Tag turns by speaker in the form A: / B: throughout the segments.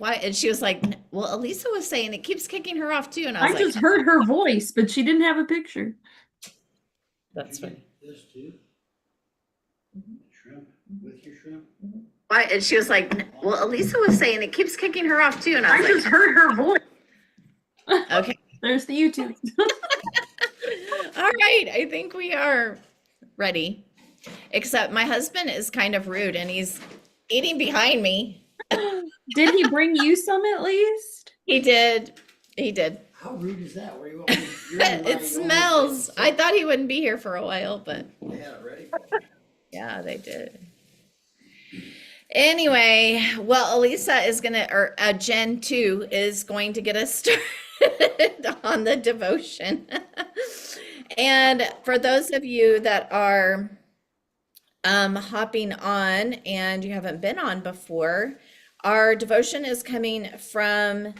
A: why? And she was like, well, Elisa was saying it keeps kicking her off too. And I was
B: I
A: like,
B: just heard her voice, but she didn't have a picture.
A: that's funny.
C: This too? Shrimp with your shrimp?
A: Why? And she was like, well, Elisa was saying it keeps kicking her off too. And I was
B: I just heard her voice.
A: okay.
B: There's the YouTube.
A: All right. I think we are ready. Except my husband is kind of rude and he's eating behind me.
B: Did he bring you some at least?
A: He did. He did.
C: How rude is that? Where you
A: It smells. I thought he wouldn't be here for a while, but
C: They had it ready.
A: yeah, they did. Anyway, well, Elisa is gonna, or Jen too, is going to get us started on the devotion. And for those of you that are hopping on and you haven't been on before, our devotion is coming from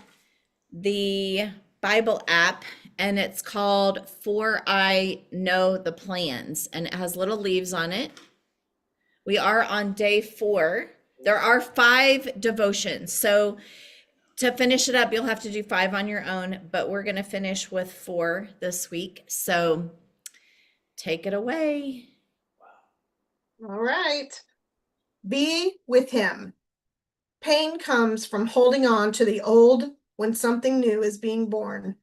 A: the Bible app and it's called For I Know the Plans and it has little leaves on it. We are on day 4. There are 5 devotions. So to finish it up, you'll have to do 5 on your own, but we're going to finish with 4 this week. So take it away.
D: All right. Be with him. Pain comes from holding on to the old when something new is being born.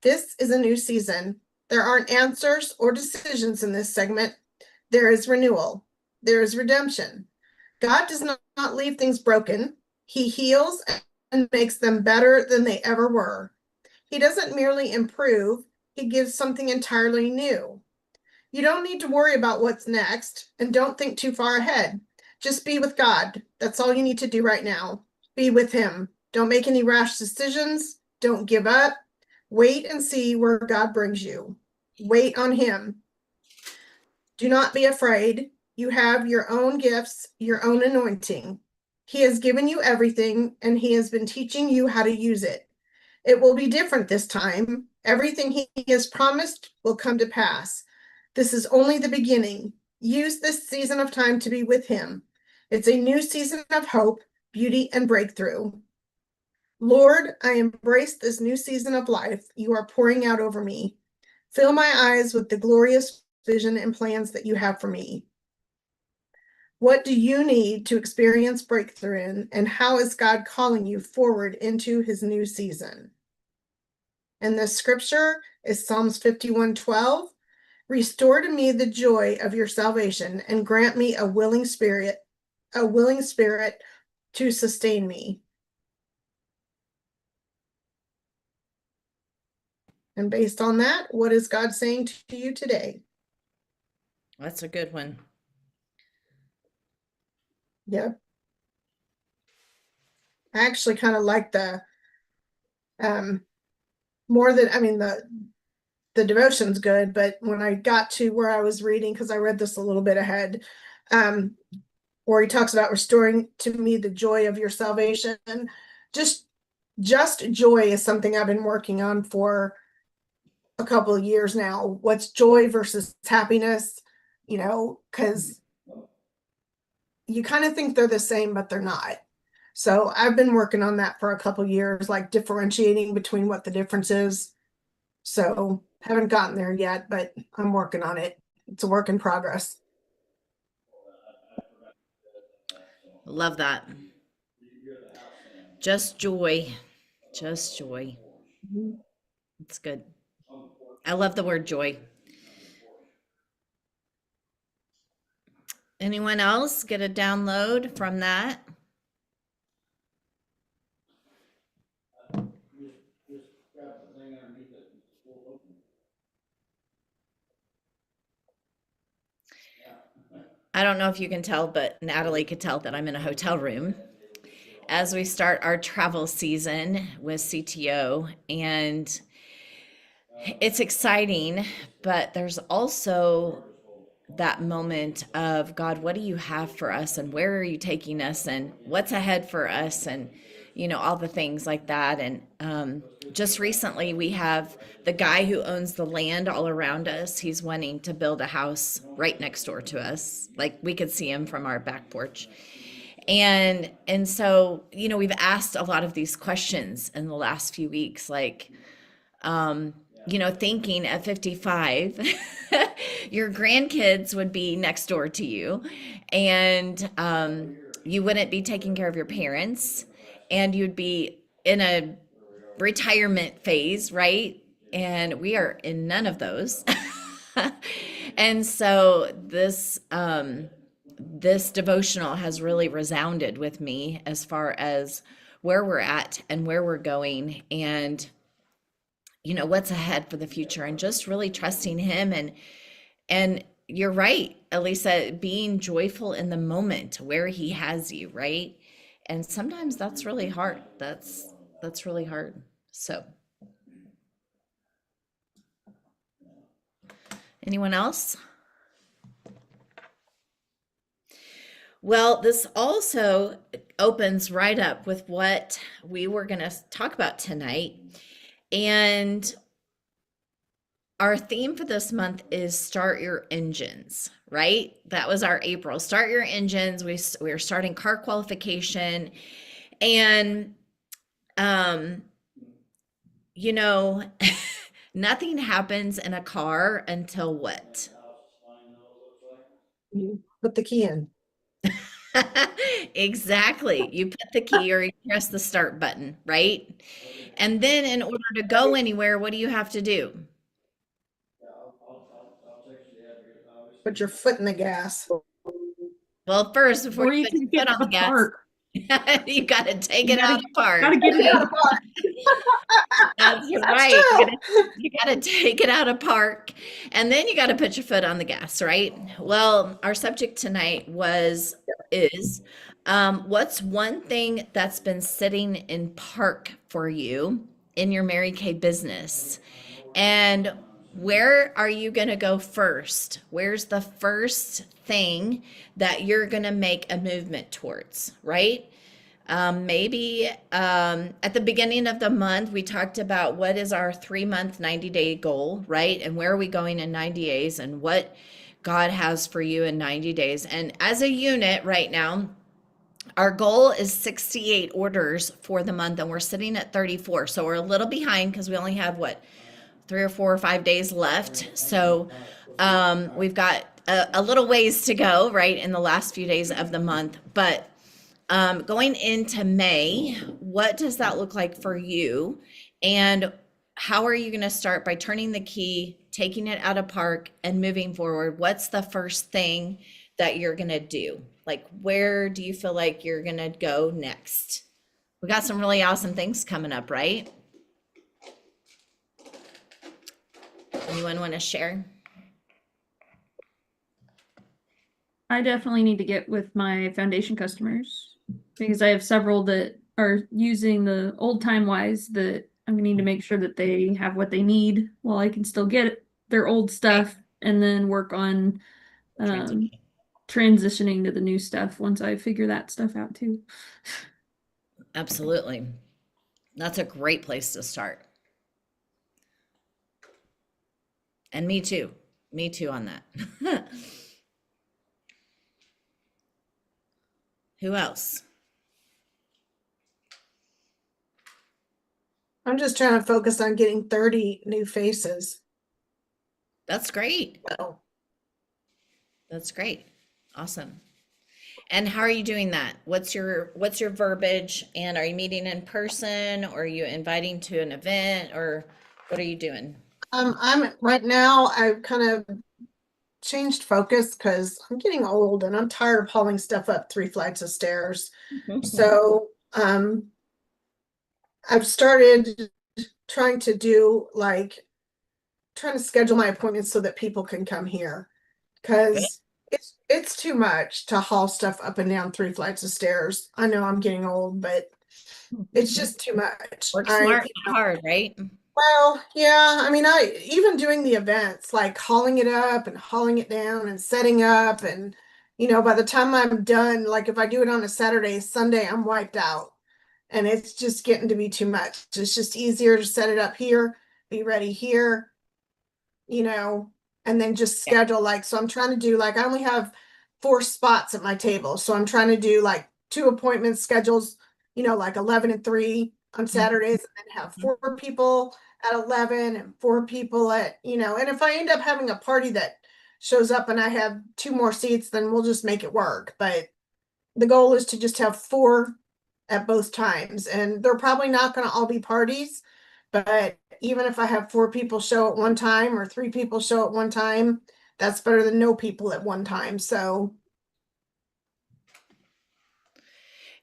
D: This is a new season. There aren't answers or decisions in this segment. There is renewal. There is redemption. God does not leave things broken. He heals and makes them better than they ever were. He doesn't merely improve. He gives something entirely new. You don't need to worry about what's next and don't think too far ahead. Just be with God. That's all you need to do right now. Be with him. Don't make any rash decisions. Don't give up. Wait and see where God brings you. Wait on him. Do not be afraid. You have your own gifts, your own anointing. He has given you everything and he has been teaching you how to use it. It will be different this time. Everything he has promised will come to pass. This is only the beginning. Use this season of time to be with him. It's a new season of hope, beauty, and breakthrough. Lord, I embrace this new season of life you are pouring out over me. Fill my eyes with the glorious vision and plans that you have for me. What do you need to experience breakthrough in, and how is God calling you forward into his new season? And the scripture is Psalms 51:12. Restore to me the joy of your salvation and grant me a willing spirit to sustain me. And based on that, what is God saying to you today?
A: That's a good one.
D: Yep. I actually kind of like the more than, I mean, the devotion's good, but when I got to where I was reading, because I read this a little bit ahead, where he talks about restoring to me the joy of your salvation. Just joy is something I've been working on for a couple of years now. What's joy versus happiness? You know, because you kind of think they're the same, but they're not. So I've been working on that for a couple of years, like differentiating between what the difference is. So haven't gotten there yet, but I'm working on it. It's a work in progress.
A: Love that. Just joy. Just joy. It's good. I love the word joy. Anyone else get a download from that? I don't know if you can tell, but Natalie could tell that I'm in a hotel room as we start our travel season with CTO. And it's exciting, but there's also that moment of God, what do you have for us and where are you taking us and what's ahead for us and all the things like that. And just recently we have the guy who owns the land all around us. He's wanting to build a house right next door to us. Like we could see him from our back porch. And so, we've asked a lot of these questions in the last few weeks, like, thinking at 55, your grandkids would be next door to you, and you wouldn't be taking care of your parents, and you'd be in a retirement phase, right? And we are in none of those. And so this devotional has really resounded with me as far as where we're at and where we're going, and what's ahead for the future, and just really trusting him. And you're right, Elisa, being joyful in the moment where he has you, right? And sometimes that's really hard. That's really hard. So, anyone else? Well, this also opens right up with what we were going to talk about tonight. And our theme for this month is start your engines, right? That was our April. Start your engines. We're starting car qualification. And, you know, nothing happens in a car until what?
D: You put the key in.
A: Exactly. You put the key or you press the start button, right? And then in order to go anywhere, what do you have to do?
D: Put your foot in the gas.
A: Well, first, before
B: Or
A: you
B: you
A: put your
B: can
A: foot
B: get
A: on the
B: the
A: gas,
B: park.
A: you got to take
B: You
A: it out of the park.
B: Gotta get it out of park.
A: That's
D: That's
A: right.
D: true.
A: You gotta take it out of park, and then you gotta put your foot on the gas, right? Well, our subject tonight is what's one thing that's been sitting in park for you in your Mary Kay business? And where are you gonna go first? Where's the first thing that you're gonna make a movement towards, right? Maybe at the beginning of the month, we talked about what is our 3-month, 90-day goal, right? And where are we going in 90 days, and what God has for you in 90 days. And as a unit right now, our goal is 68 orders for the month, and we're sitting at 34. So we're a little behind because we only have 3 or 4 or 5 days left. So we've got a little ways to go, right, in the last few days of the month. But going into May, what does that look like for you? And how are you going to start by turning the key, taking it out of park, and moving forward? What's the first thing that you're going to do? Like, where do you feel like you're going to go next? We got some really awesome things coming up, right? Anyone want to share?
B: I definitely need to get with my foundation customers because I have several that are using the old time wise that I'm gonna need to make sure that they have what they need while I can still get their old stuff and then work on transitioning to the new stuff once I figure that stuff out too.
A: Absolutely. That's a great place to start. And me too. Me too on that. Who else?
D: I'm just trying to focus on getting 30 new faces.
A: That's great.
D: So
A: That's great. Awesome. And how are you doing that? What's your verbiage? And are you meeting in person, or are you inviting to an event, or what are you doing?
D: I'm right now, I've kind of changed focus because I'm getting old and I'm tired of hauling stuff up 3 flights of stairs. So I've started trying to do trying to schedule my appointments so that people can come here because it's too much to haul stuff up and down 3 flights of stairs. I know I'm getting old, but it's just too much.
A: Work smart, not hard, right?
D: Well, yeah, I mean, I even doing the events, like hauling it up and hauling it down and setting up and by the time I'm done, like if I do it on a Saturday, Sunday, I'm wiped out. And it's just getting to be too much. It's just easier to set it up here, be ready here, and then just schedule so I'm trying to do I only have 4 spots at my table. So I'm trying to do 2 appointment schedules, like 11 and 3 on Saturdays, and then have 4 people at 11 and 4 people at, and if I end up having a party that shows up and I have 2 more seats, then we'll just make it work. But the goal is to just have 4 at both times, and they're probably not going to all be parties, but even if I have 4 people show at one time or 3 people show at one time, that's better than no people at one time. So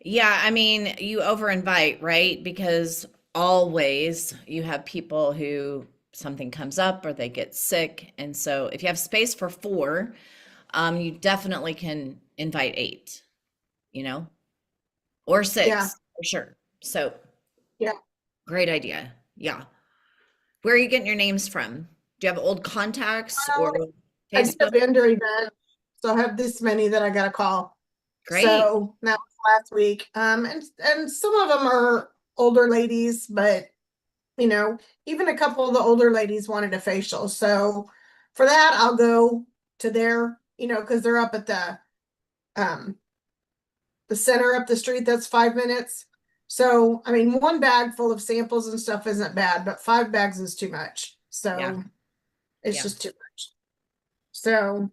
A: Yeah, I mean, you over invite, right? Because always you have people who something comes up or they get sick. And so if you have space for 4, you definitely can invite 8, or 6
D: yeah,
A: for sure. So
D: yeah.
A: great idea. Yeah. Where are you getting your names from? Do you have old contacts or
D: I did a
A: Facebook?
D: vendor event, so I have this many that I got to call.
A: Great.
D: So that was last week. And some of them are older ladies, but even a couple of the older ladies wanted a facial. So for that, I'll go to their, because they're up at the center up the street. That's 5 minutes. So I mean, 1 bag full of samples and stuff isn't bad, but 5 bags is too much. So
A: Yeah.
D: it's
A: Yeah.
D: just too much. So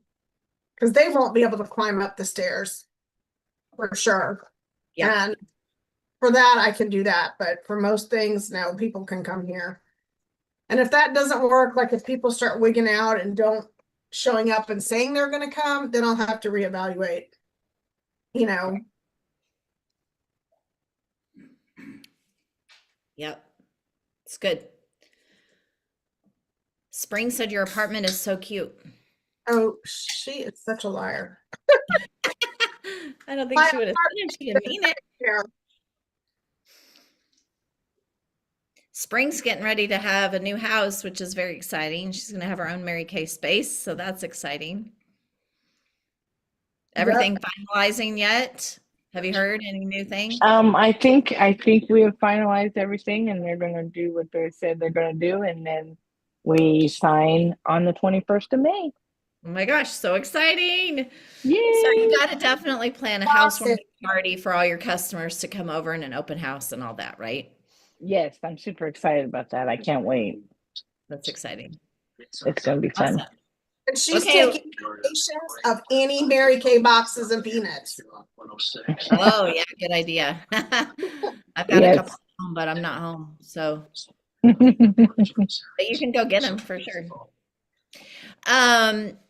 D: because they won't be able to climb up the stairs for sure.
A: Yeah.
D: And for that, I can do that. But for most things, no, people can come here. And if that doesn't work, like if people start wigging out and don't showing up and saying they're going to come, then I'll have to reevaluate.
A: Yep. It's good. Spring said your apartment is so cute.
D: Oh, she is such a liar.
A: I don't think
D: My
A: she would have said it. She didn't mean it.
D: Yeah.
A: Spring's getting ready to have a new house, which is very exciting. She's going to have her own Mary Kay space, so that's exciting. Everything finalizing yet? Have you heard any new thing?
E: I think we have finalized everything, and they're gonna do what they said they're gonna do, and then we sign on the 21st of May.
A: Oh my gosh, so exciting. So
E: Yay!
A: you got to definitely plan a housewarming party for all your customers to come over and an open house and all that, right?
E: Yes, I'm super excited about that. I can't wait.
A: That's exciting.
E: It's gonna be fun.
A: Awesome.
D: And she's
A: Okay.
D: taking pictures of any Mary Kay boxes and peanuts.
A: Oh, yeah, good idea. I've got a
E: Yes.
A: couple at home, but I'm not home. So, but you can go get them for sure.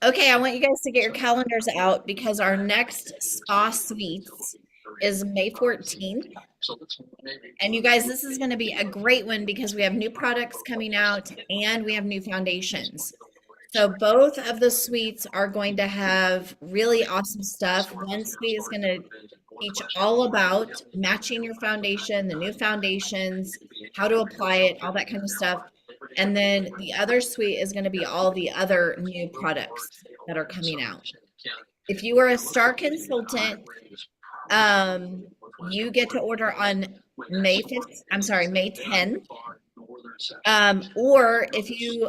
A: Okay, I want you guys to get your calendars out because our next spa suites is May 14th. And you guys, this is going to be a great one because we have new products coming out and we have new foundations. So both of the suites are going to have really awesome stuff. One suite is going to teach all about matching your foundation, the new foundations, how to apply it, all that kind of stuff. And then the other suite is going to be all the other new products that are coming out. If you are a star consultant, you get to order on May 5th, I'm sorry, May 10th. Or if you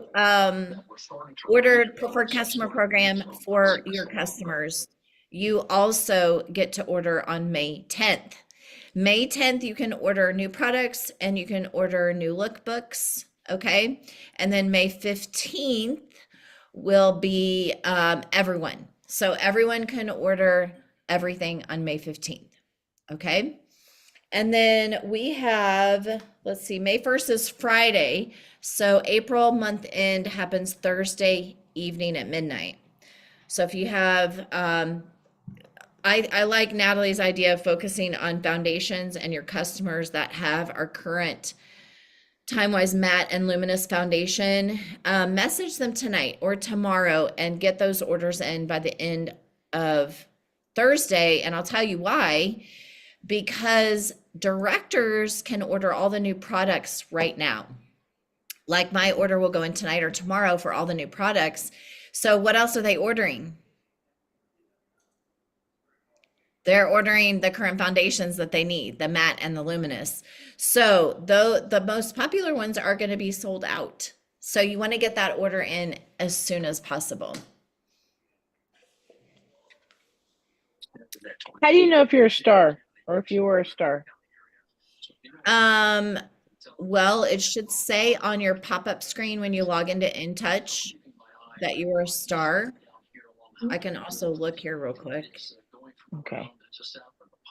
A: ordered preferred customer program for your customers, you also get to order on May 10th. May 10th, you can order new products and you can order new lookbooks. Okay. And then May 15th will be everyone. So everyone can order everything on May 15th. Okay. And then we have, let's see, May 1st is Friday. So April month end happens Thursday evening at midnight. So if you have, I like Natalie's idea of focusing on foundations and your customers that have our current Timewise Matte and Luminous foundation. Message them tonight or tomorrow and get those orders in by the end of Thursday. And I'll tell you why. Because directors can order all the new products right now. Like my order will go in tonight or tomorrow for all the new products. So what else are they ordering? They're ordering the current foundations that they need, the matte and the luminous. So the most popular ones are going to be sold out. So you want to get that order in as soon as possible.
E: How do you know if you're a star? or if you were a star.
A: Well, it should say on your pop-up screen when you log into InTouch that you were a star. I can also look here real quick.
E: Okay.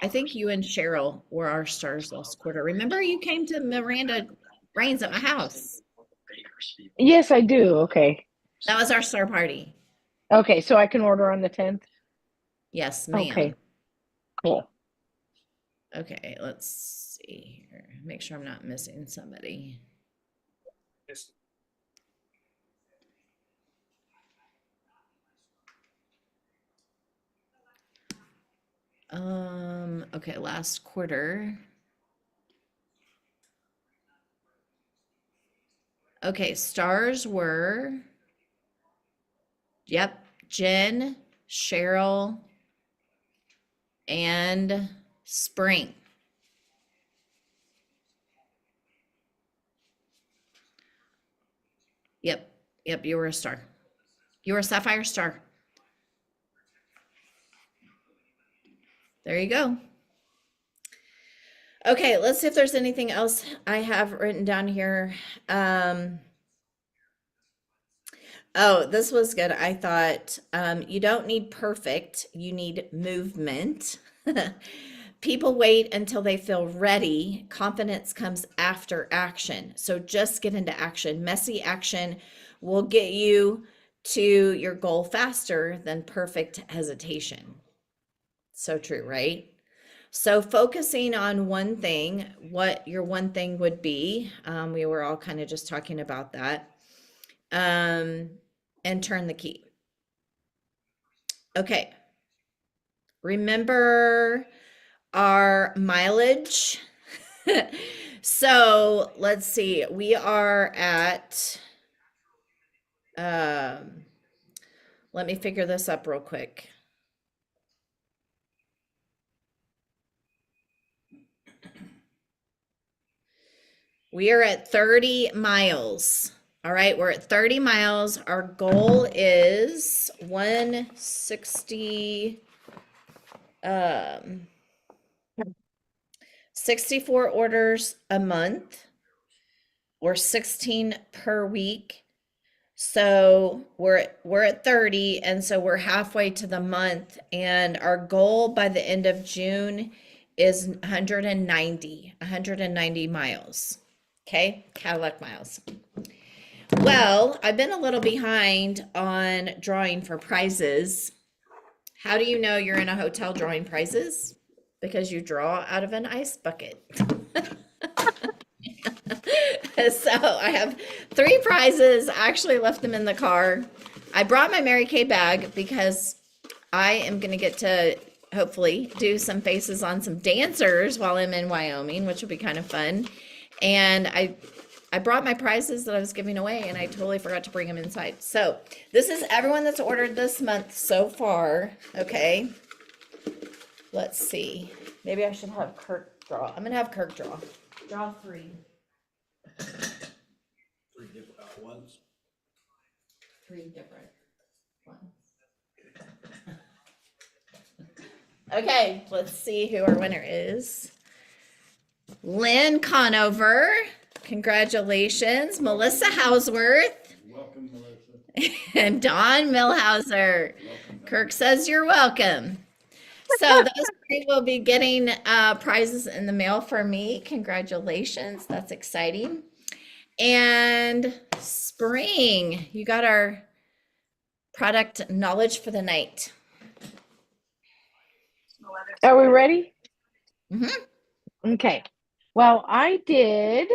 A: I think you and Cheryl were our stars last quarter. Remember you came to Miranda Brains at my house?
E: Yes, I do. Okay.
A: That was our star party.
E: Okay, so I can order on the 10th?
A: Yes, ma'am.
E: Okay. Cool.
A: Okay, let's see here. Make sure I'm not missing somebody. Okay, last quarter. Okay, stars were, yep, Jen, Cheryl, and Spring. Yep, you were a star. You were a sapphire star. There you go. Okay, let's see if there's anything else I have written down here. Oh, this was good. I thought you don't need perfect, you need movement. People wait until they feel ready. Confidence comes after action. So just get into action. Messy action will get you to your goal faster than perfect hesitation. So true, right? So focusing on one thing, what your one thing would be, we were all kind of just talking about that, and turn the key. Okay. Remember our mileage. So let's see, we are at, let me figure this up real quick. We are at 30 miles. All right, we're at 30 miles. Our goal is 160, 64 orders a month or 16 per week. So we're at 30, and so we're halfway to the month, and our goal by the end of June is 190 miles. Okay, Cadillac miles. Well, I've been a little behind on drawing for prizes. How do you know you're in a hotel drawing prizes? Because you draw out of an ice bucket. So I have 3 prizes. I actually left them in the car. I brought my Mary Kay bag because I am going to get to hopefully do some faces on some dancers while I'm in Wyoming, which will be kind of fun. And I brought my prizes that I was giving away, and I totally forgot to bring them inside. So this is everyone that's ordered this month so far. Okay. Let's see. Maybe I should have Kirk draw. I'm going to have Kirk draw. Draw 3.
C: 3 different ones.
A: 3 different ones. Okay, let's see who our winner is. Lynn Conover. Congratulations. Melissa Hausworth.
C: Welcome, Melissa.
A: And Don Millhauser.
C: Welcome.
A: Kirk says you're welcome. So those 3 will be getting prizes in the mail for me. Congratulations. That's exciting. And Spring, you got our product knowledge for the night.
E: Are we ready?
A: Mm-hmm.
E: Okay. Well, I did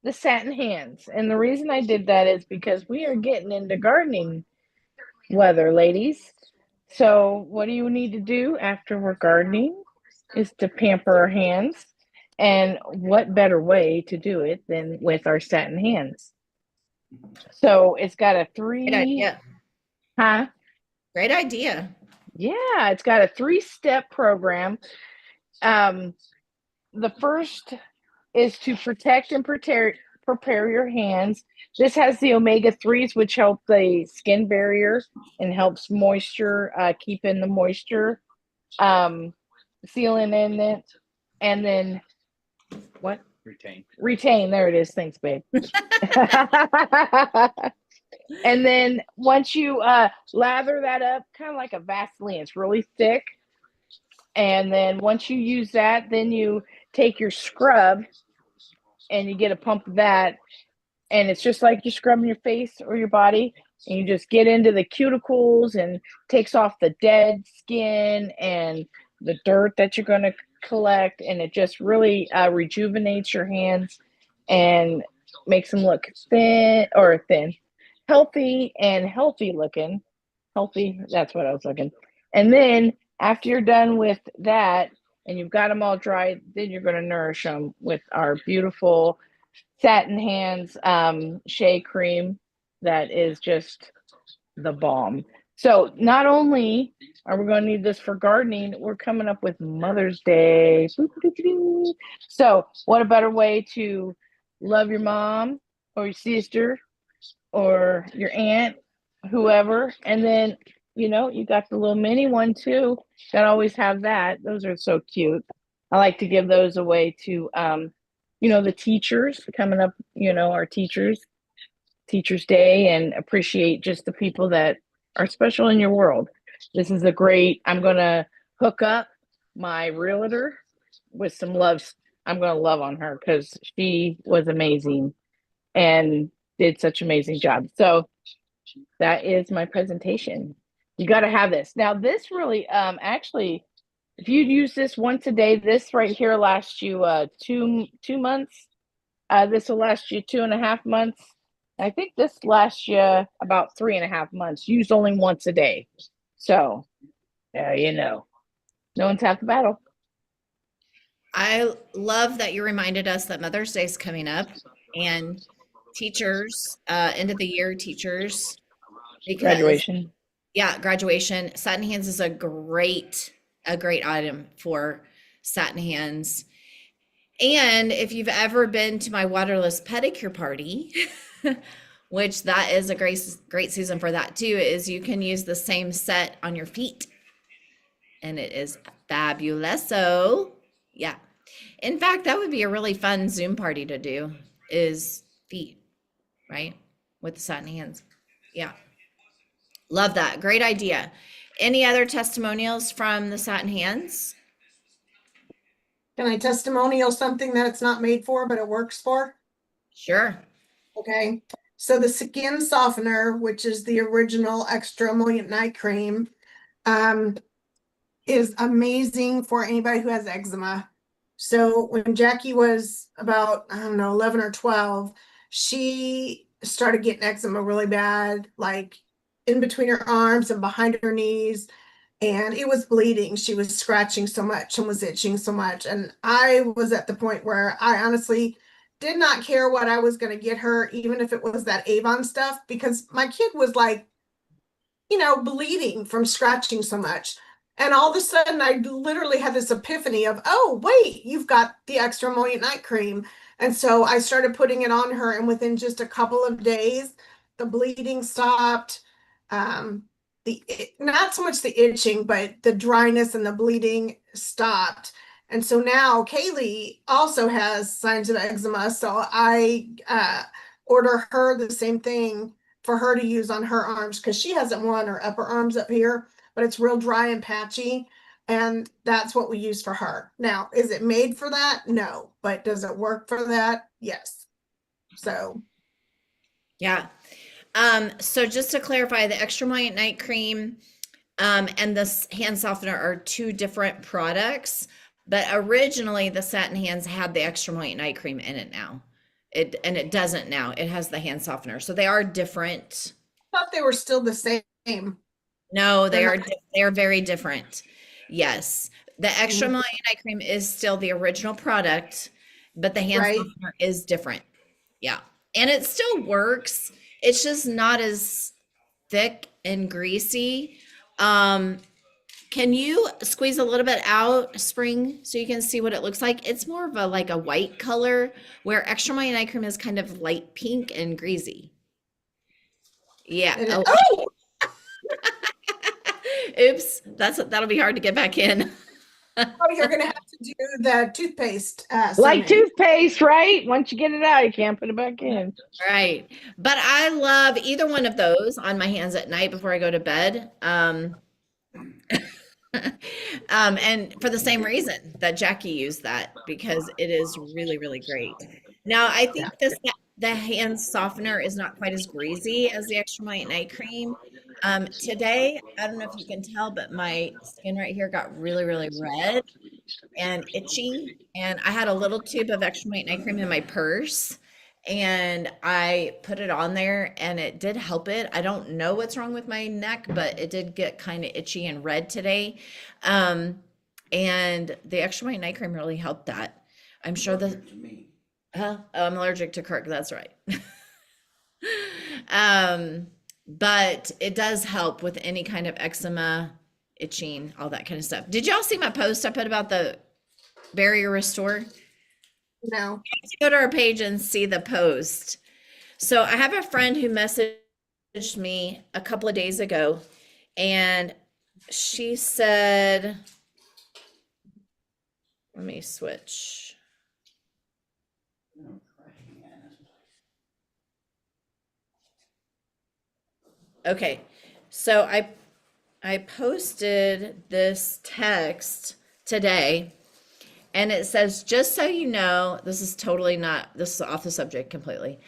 E: the satin hands. And the reason I did that is because we are getting into gardening weather, ladies. So what do you need to do after we're gardening is to pamper our hands. And what better way to do it than with our satin hands? So it's got a 3,
A: Great idea.
E: huh?
A: Great idea.
E: Yeah, it's got a 3-step program. The first is to protect and prepare your hands. This has the omega-3s, which help the skin barrier and helps moisture, keep in the moisture. sealant in it, and then what?
C: Retain.
E: Retain. There it is. Thanks, babe. And then once you lather that up, kind of like a Vaseline, it's really thick. And then once you use that, then you take your scrub and you get a pump of that. And it's just like you're scrubbing your face or your body. And you just get into the cuticles and takes off the dead skin and the dirt that you're going to collect. And it just really rejuvenates your hands and makes them look healthy and healthy looking. Healthy, that's what I was looking. And then after you're done with that and you've got them all dried, then you're going to nourish them with our beautiful Satin Hands shea cream that is just the bomb. So not only are we going to need this for gardening, we're coming up with Mother's Day. So what a better way to love your mom or your sister or your aunt, whoever. And then, you know, you got the little mini one too. Gotta always have that. Those are so cute. I like to give those away to, you know, the teachers coming up, you know, our Teachers Day, and appreciate just the people that are special in your world. This is I'm going to hook up my realtor with some love. I'm going to love on her because she was amazing and did such an amazing job. So that is my presentation. You got to have this. Now, this really, actually, if you use this once a day, this right here lasts you 2 months. This will last you 2.5 months. I think this lasts you about 3.5 months. Used only once a day. So, you know, no one's half the battle.
A: I love that you reminded us that Mother's Day is coming up, and teachers, end of the year teachers, because
E: Graduation.
A: yeah, graduation. Satin Hands is a great item for Satin Hands. And if you've ever been to my waterless pedicure party, which that is a great season for that too, is you can use the same set on your feet. And it is fabuloso. Yeah. In fact, that would be a really fun Zoom party to do, is feet, right? With the Satin Hands. Yeah. Love that. Great idea. Any other testimonials from the Satin Hands?
D: Can I testimonial something that it's not made for, but it works for?
A: Sure.
D: Okay. So the skin softener, which is the original extra emollient night cream, is amazing for anybody who has eczema. So when Jackie was about, I don't know, 11 or 12, she started getting eczema really bad, like in between her arms and behind her knees. And it was bleeding. She was scratching so much and was itching so much. And I was at the point where I honestly did not care what I was going to get her, even if it was that Avon stuff, because my kid was like, you know, bleeding from scratching so much. And all of a sudden, I literally had this epiphany of, oh, wait, you've got the extra emollient night cream. And so I started putting it on her, and within just a couple of days, the bleeding stopped. Not so much the itching, but the dryness and the bleeding stopped. And so now Kaylee also has signs of eczema. So I order her the same thing for her to use on her arms, because she hasn't worn her upper arms up here, but it's real dry and patchy. And that's what we use for her. Now, is it made for that? No. But does it work for that? Yes. So.
A: Yeah. So just to clarify, the extra emollient night cream and this hand softener are two different products, but originally the Satin Hands had the extra emollient night cream in it now. It doesn't now. It has the hand softener. So they are different.
D: I thought they were still the same.
A: No, they are very different. Yes. The extra emollient night cream is still the original product, but the hand softener is different. Yeah. And it still works. It's just not as thick and greasy. Can you squeeze a little bit out, Spring, so you can see what it looks like? It's more of like a white color, where extra emollient night cream is kind of light pink and greasy. Yeah. Oops, that'll be hard to get back in.
D: Oh, you're gonna have to do the toothpaste.
E: Like
D: segment.
E: toothpaste, right? Once you get it out, you can't put it back in.
A: Right. But I love either one of those on my hands at night before I go to bed. And for the same reason that Jackie used that, because it is really, really great. Now, I think the hand softener is not quite as greasy as the extra white night cream. Today, I don't know if you can tell, but my skin right here got really, really red and itchy. And I had a little tube of extra white night cream in my purse. And I put it on there and it did help it. I don't know what's wrong with my neck, but it did get kind of itchy and red today. And the extra white night cream really helped that. I'm sure that
C: To me.
A: I'm allergic to Kirk. That's right. But it does help with any kind of eczema, itching, all that kind of stuff. Did y'all see my post I put about the barrier restore?
D: No.
A: Go to our page and see the post. So I have a friend who messaged me a couple of days ago, and she said, let me switch. Okay, so I posted this text today, and it says, just so you know, this is off the subject completely.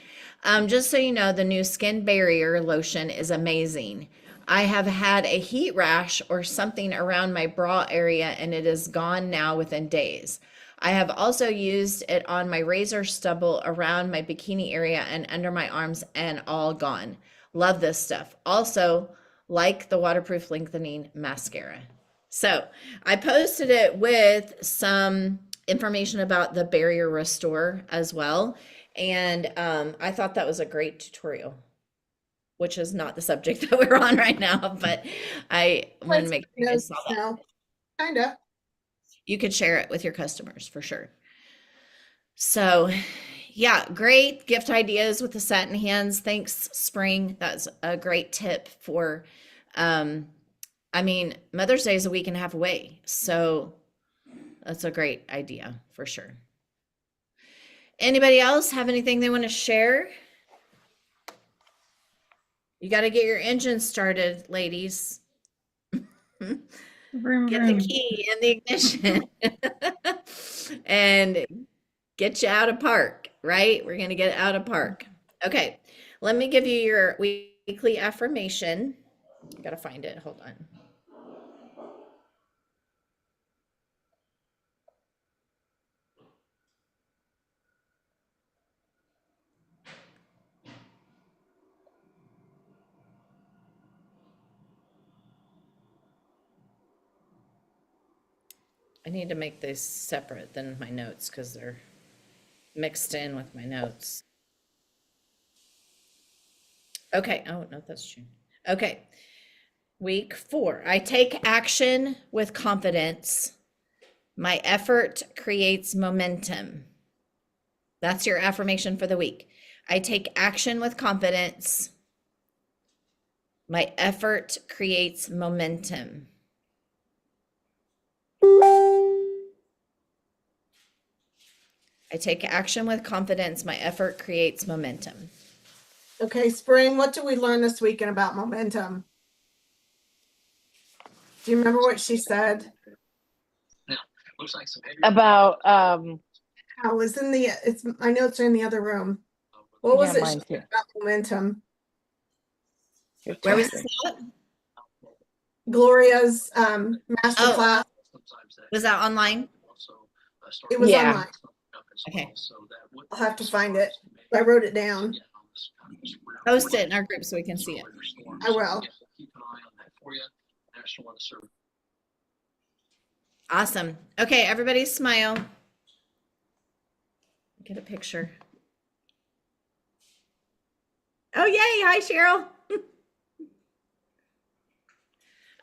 A: Just so you know, the new skin barrier lotion is amazing. I have had a heat rash or something around my bra area, and it is gone now within days. I have also used it on my razor stubble around my bikini area and under my arms, and all gone. Love this stuff. Also, like the waterproof lengthening mascara. So I posted it with some information about the barrier restore as well. And I thought that was a great tutorial, which is not the subject that we're on right now, but I wanted to make sure you guys saw that.
D: No, kinda.
A: You could share it with your customers for sure. So yeah, great gift ideas with the satin hands. Thanks, Spring. That's a great tip for, I mean, Mother's Day is a week and a half away. So that's a great idea for sure. Anybody else have anything they want to share? You got to get your engine started, ladies.
B: Vroom,
A: Get the
B: vroom.
A: key in the ignition and get you out of park, right? We're going to get out of park. Okay, let me give you your weekly affirmation. I got to find it. Hold on. I need to make this separate than my notes because they're mixed in with my notes. Okay. Oh, no, that's true. Okay. Week 4. I take action with confidence. My effort creates momentum. That's your affirmation for the week. I take action with confidence. My effort creates momentum. I take action with confidence. My effort creates momentum.
D: Okay, Spring, what did we learn this weekend about momentum? Do you remember what she said?
E: About
D: I was in the, my notes are in the other room. What was
E: yeah,
D: it she
E: mine
D: said
E: too.
D: about momentum?
A: Where was this at?
D: Gloria's master
A: Oh.
D: class.
A: Was that online?
D: It was
E: Yeah.
D: online.
A: Okay.
D: I'll have to find it. I wrote it down.
A: Post it in our group so we can see it.
D: I will.
A: Awesome. Okay, everybody smile. Get a picture. Oh, yay. Hi, Cheryl.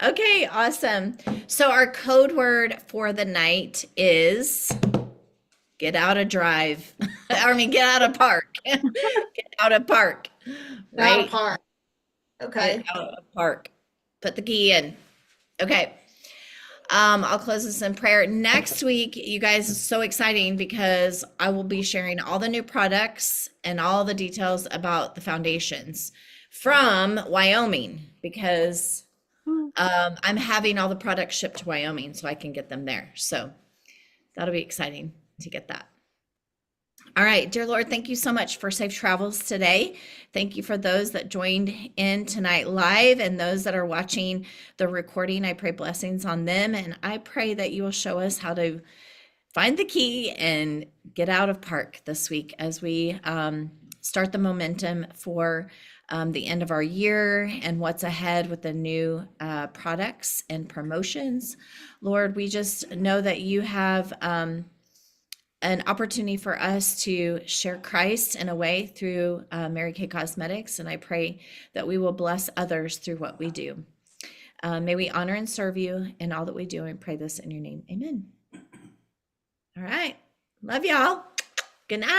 A: Okay, awesome. So our code word for the night is get out of drive. I mean, get out of park. Get out of park.
D: Not
A: Right?
D: apart. Okay.
A: Get out of park. Put the key in. Okay. I'll close this in prayer. Next week, you guys, is so exciting because I will be sharing all the new products and all the details about the foundations from Wyoming because I'm having all the products shipped to Wyoming so I can get them there. So that'll be exciting to get that. All right, dear Lord, thank you so much for safe travels today. Thank you for those that joined in tonight live and those that are watching the recording. I pray blessings on them, and I pray that you will show us how to find the key and get out of park this week as we start the momentum for the end of our year and what's ahead with the new products and promotions. Lord, we just know that you have an opportunity for us to share Christ in a way through Mary Kay Cosmetics, and I pray that we will bless others through what we do. May we honor and serve you in all that we do, and pray this in your name. Amen. All right. Love y'all. Good night.